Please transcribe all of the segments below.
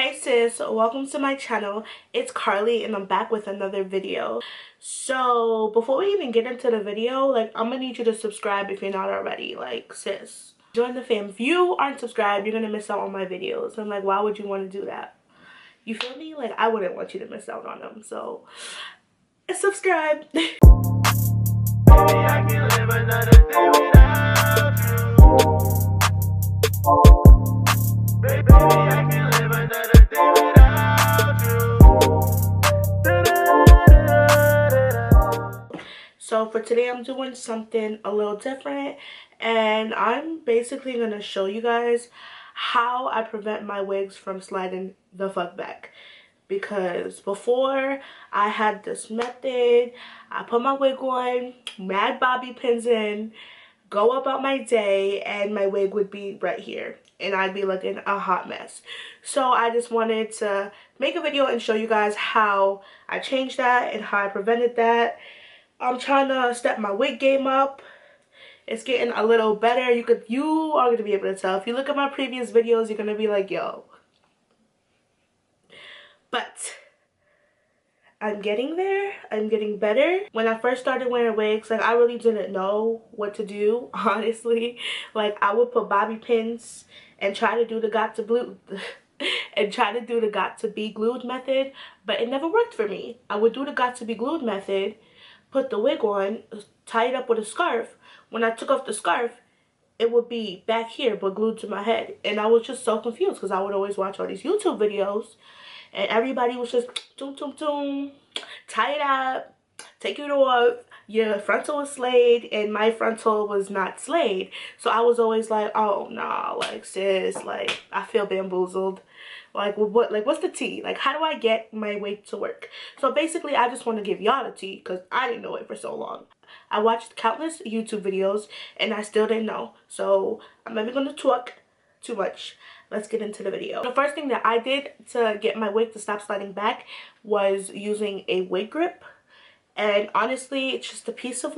Hey sis, welcome to my channel. It's Carly and I'm back with another video. So before we even get into the video, I'm gonna need you to subscribe if you're not already. Sis, join the fam. If you aren't subscribed, you're gonna miss out on my videos. I'm like, why would you want to do that? You feel me? I wouldn't want you to miss out on them. So subscribe. Baby, I can't live another day without you. Baby, I can't live another day without you. So for today, I'm doing something a little different, and I'm basically going to show you guys how I prevent my wigs from sliding the fuck back. Because before, I had this method. I put my wig on, mad bobby pins in, go about my day, and my wig would be right here and I'd be looking a hot mess. So I just wanted to make a video and show you guys how I changed that and how I prevented that. I'm trying to step my wig game up. It's getting a little better. You are going to be able to tell. If you look at my previous videos, you're going to be like, yo. But I'm getting there. I'm getting better. When I first started wearing wigs, I really didn't know what to do, honestly. I would put bobby pins and try to do the got to be glued method, but it never worked for me. I would do the got to be glued method, put the wig on, tie it up with a scarf. When I took off the scarf, it would be back here but glued to my head, and I was just so confused because I would always watch all these YouTube videos and everybody was just doom doom doom, tie it up, take it off, your frontal was slayed, and my frontal was not slayed. So I was always like, oh no, sis, I feel bamboozled. What's the tea? How do I get my wig to work? So basically, I just want to give y'all the tea because I didn't know it for so long. I watched countless YouTube videos and I still didn't know. So I'm never going to talk too much. Let's get into the video. The first thing that I did to get my wig to stop sliding back was using a wig grip. And honestly, it's just a piece of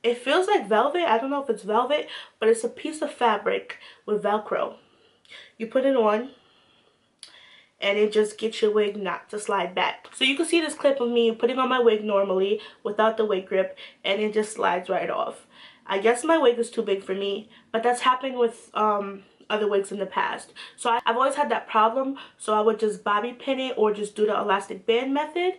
it feels like velvet. I don't know if it's velvet, but it's a piece of fabric with Velcro. You put it on and it just gets your wig not to slide back. So you can see this clip of me putting on my wig normally without the wig grip, and it just slides right off. I guess my wig is too big for me, but that's happened with other wigs in the past. So I've always had that problem, so I would just bobby pin it or just do the elastic band method.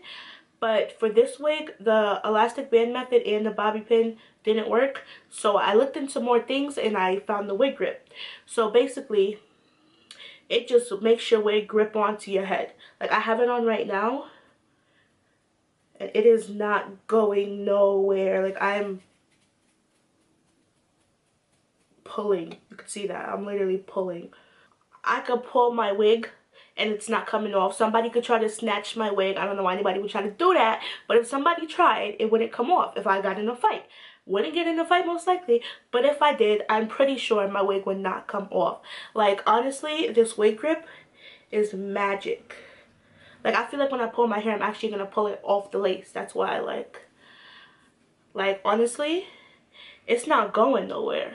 But for this wig, the elastic band method and the bobby pin didn't work, so I looked into more things and I found the wig grip. So basically, it just makes your wig grip onto your head. I have it on right now, and it is not going nowhere. I'm pulling. You can see that. I'm literally pulling. I could pull my wig and it's not coming off. Somebody could try to snatch my wig. I don't know why anybody would try to do that, but if somebody tried, it wouldn't come off if I got in a fight. Wouldn't get in a fight most likely, but if I did, I'm pretty sure my wig would not come off. Honestly, this wig grip is magic. I feel like when I pull my hair, I'm actually gonna pull it off the lace. That's why honestly, it's not going nowhere.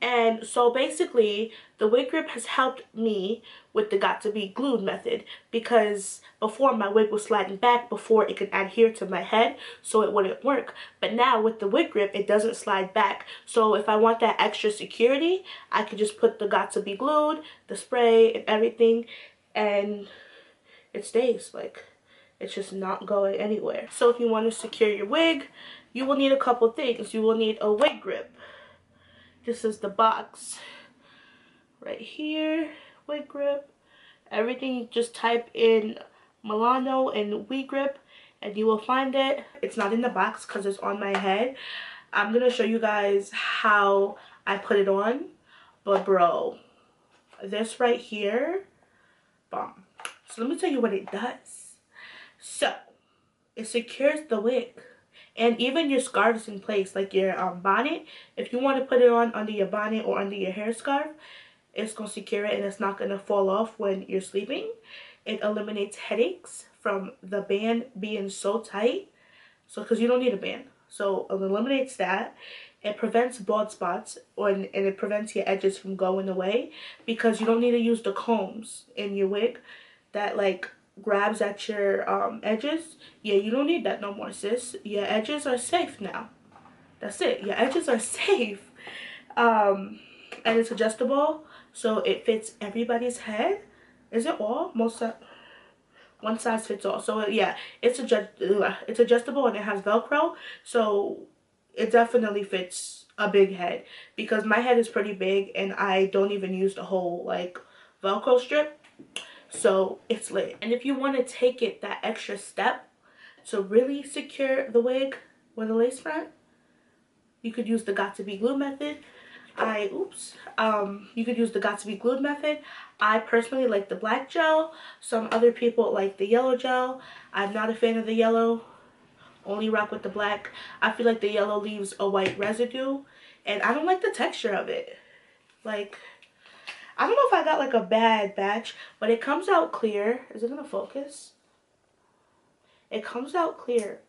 And so basically, the wig grip has helped me with the got to be glued method, because before my wig was sliding back before it could adhere to my head, so it wouldn't work. But now with the wig grip, it doesn't slide back. So if I want that extra security, I could just put the got to be glued, the spray and everything, and it stays. It's just not going anywhere. So if you want to secure your wig, you will need a couple things. You will need a wig grip. This is the box right here, wig grip. Everything, just type in Milano and wig grip and you will find it. It's not in the box because it's on my head. I'm gonna show you guys how I put it on, but bro, this right here, bomb. So let me tell you what it does. So it secures the wig. And even your scarf is in place, your bonnet. If you want to put it on under your bonnet or under your hair scarf, it's going to secure it and it's not going to fall off when you're sleeping. It eliminates headaches from the band being so tight. So, because you don't need a band. So, it eliminates that. It prevents bald spots, and it prevents your edges from going away because you don't need to use the combs in your wig. that like grabs at your edges, yeah, you don't need that no more, sis. Your edges are safe now. That's it. Your edges are safe. And it's adjustable, so it fits everybody's head. Is it all? One size fits all. So yeah, it's adjustable and it has Velcro, so it definitely fits a big head, because my head is pretty big and I don't even use the whole like Velcro strip, so it's lit. And if you want to take it that extra step to really secure the wig with a lace front, you could use the Got to Be Glue method. You could use the Got to Be Glued method. I personally like the black gel. Some other people like the yellow gel. I'm not a fan of the yellow. Only rock with the black. I feel like the yellow leaves a white residue, and I don't like the texture of it. Like, I don't know if I got like a bad batch, but it comes out clear. Is it gonna focus? It comes out clear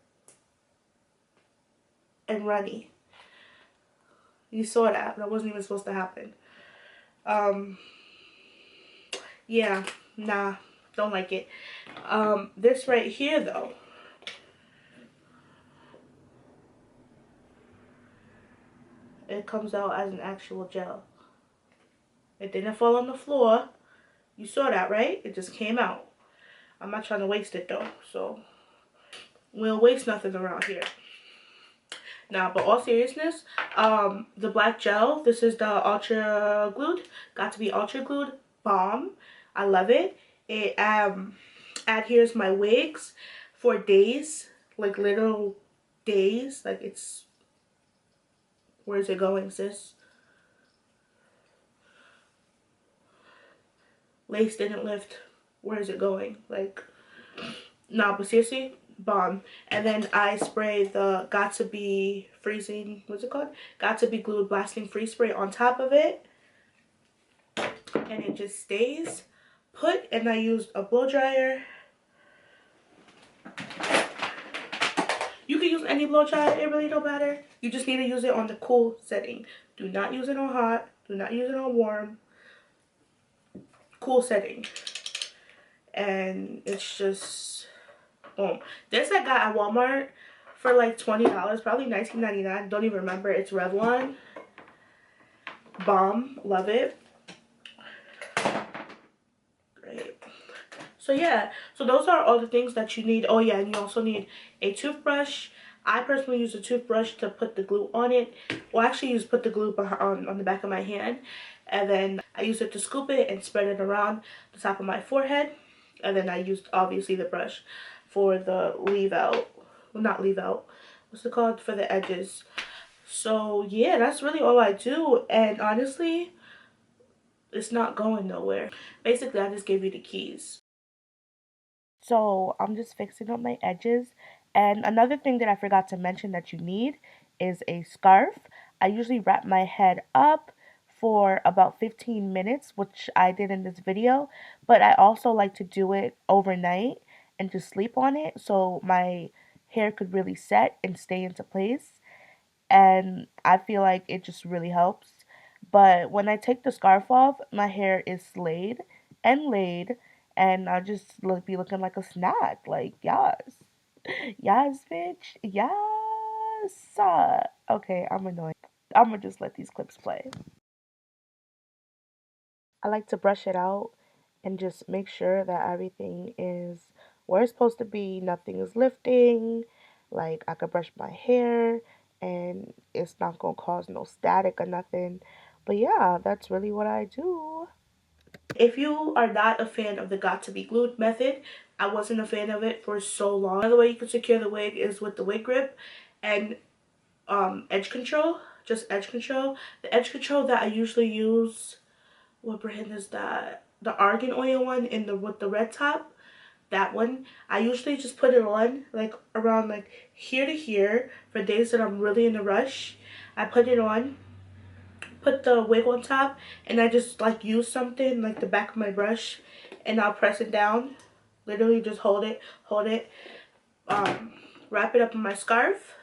and runny. You saw that. That wasn't even supposed to happen. Yeah, nah, don't like it. This right here though, it comes out as an actual gel. It didn't fall on the floor. You saw that, right? It just came out. I'm not trying to waste it though, so we don't waste nothing around here. Now, but all seriousness, the black gel, this is the Ultra Glued, Got to Be Ultra Glued Balm. I love it. It adheres my wigs for days, like literal days. Like it's, where's it going, sis? Lace didn't lift. Where is it going? Like, nah, but seriously, bomb. And then I spray the Got to Be Freezing, what's it called? Got to Be Glued Blasting Freeze Spray on top of it. And it just stays put. And I used a blow dryer. You can use any blow dryer, it really don't matter. You just need to use it on the cool setting. Do not use it on hot. Do not use it on warm. Cool setting. And it's just boom. This I got at Walmart for like $20, probably $19.99. Don't even remember. It's Revlon. Bomb. Love it. Great. So yeah, so those are all the things that you need. Oh yeah, and you also need a toothbrush. I personally use a toothbrush to put the glue on it. Well, actually, put the glue on the back of my hand, and then I use it to scoop it and spread it around the top of my forehead. And then I used obviously the brush for the leave out. Well, not leave out. What's it called? For the edges. So yeah, that's really all I do. And honestly, it's not going nowhere. Basically, I just gave you the keys. So I'm just fixing up my edges. And another thing that I forgot to mention that you need is a scarf. I usually wrap my head up for about 15 minutes, which I did in this video. But I also like to do it overnight and just sleep on it so my hair could really set and stay into place. And I feel like it just really helps. But when I take the scarf off, my hair is slayed and laid, and I just be looking like a snack. Like, yes. Yes, bitch. Yes. Okay, I'm annoying. I'm gonna just let these clips play. I like to brush it out and just make sure that everything is where it's supposed to be. Nothing is lifting. Like, I could brush my hair and it's not gonna cause no static or nothing. But yeah, that's really what I do. If you are not a fan of the Got to Be Glued method, I wasn't a fan of it for so long. Another way you can secure the wig is with the wig grip and edge control. Just edge control. The edge control that I usually use, what brand is that? The argan oil one in the with the red top. That one, I usually just put it on like around like here to here for days that I'm really in a rush. I put it on, put the wig on top, and I just like use something like the back of my brush, and I'll press it down. Literally just hold it, wrap it up in my scarf,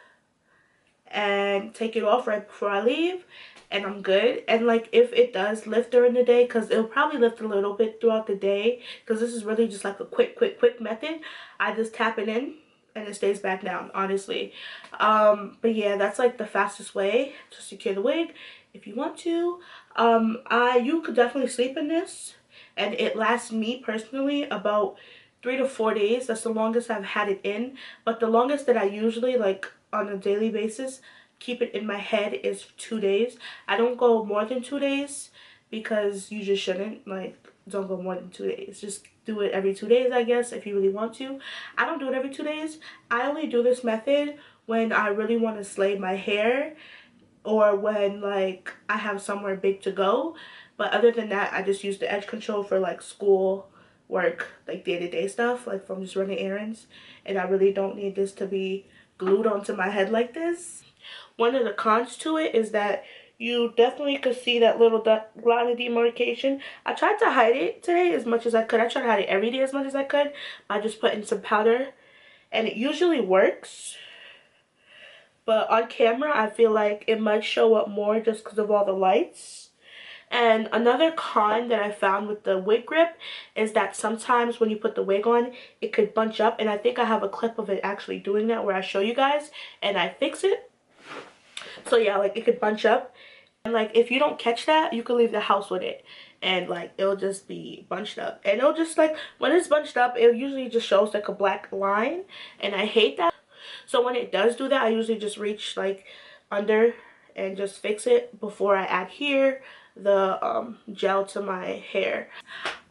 and take it off right before I leave. and I'm good. And like if it does lift during the day, because it'll probably lift a little bit throughout the day, because this is really just like a quick method, I just tap it in and it stays back down, honestly. But yeah, that's like the fastest way to secure the wig if you want to. You could definitely sleep in this, and it lasts me personally about 3 to 4 days. That's the longest I've had it in. But the longest that I usually, like on a daily basis, keep it in my head is 2 days. I don't go more than 2 days because you just shouldn't. Like, don't go more than 2 days. Just do it every 2 days, I guess, if you really want to. I don't do it every 2 days. I only do this method when I really want to slay my hair, or when like I have somewhere big to go. But other than that, I just use the edge control for like school work, like day-to-day stuff, like from just running errands. And I really don't need this to be glued onto my head like this. One of the cons to it is that you definitely could see that little line of demarcation. I tried to hide it today as much as I could. I try to hide it every day as much as I could by just putting some powder, and it usually works. But on camera, I feel like it might show up more just because of all the lights. And another con that I found with the wig grip is that sometimes when you put the wig on, it could bunch up. And I think I have a clip of it actually doing that where I show you guys and I fix it. So yeah, like it could bunch up. And like if you don't catch that, you can leave the house with it. And like it'll just be bunched up. And it'll just like, when it's bunched up, it usually just shows like a black line. And I hate that. So when it does do that, I usually just reach like under and just fix it before I add here the gel to my hair.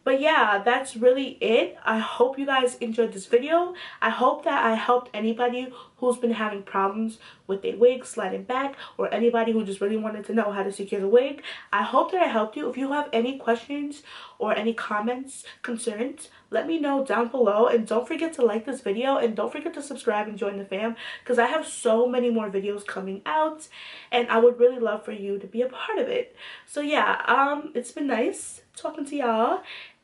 But yeah, that's really it. I hope you guys enjoyed this video. I hope that I helped anybody who's been having problems with their wig sliding back, or anybody who just really wanted to know how to secure the wig. I hope that I helped you. If you have any questions or any comments, concerns, let me know down below. And don't forget to like this video, and don't forget to subscribe and join the fam, because I have so many more videos coming out and I would really love for you to be a part of it. So yeah, it's been nice talking to y'all,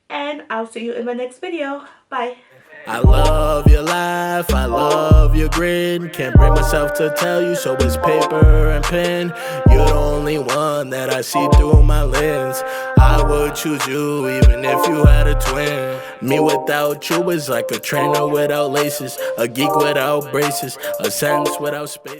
and I'll see you in my next video. Bye. I love your laugh, I love your grin. Can't bring myself to tell you, so it's paper and pen. You're the only one that I see through my lens. I would choose you even if you had a twin. Me without you is like a trainer without laces, a geek without braces, a sentence without space.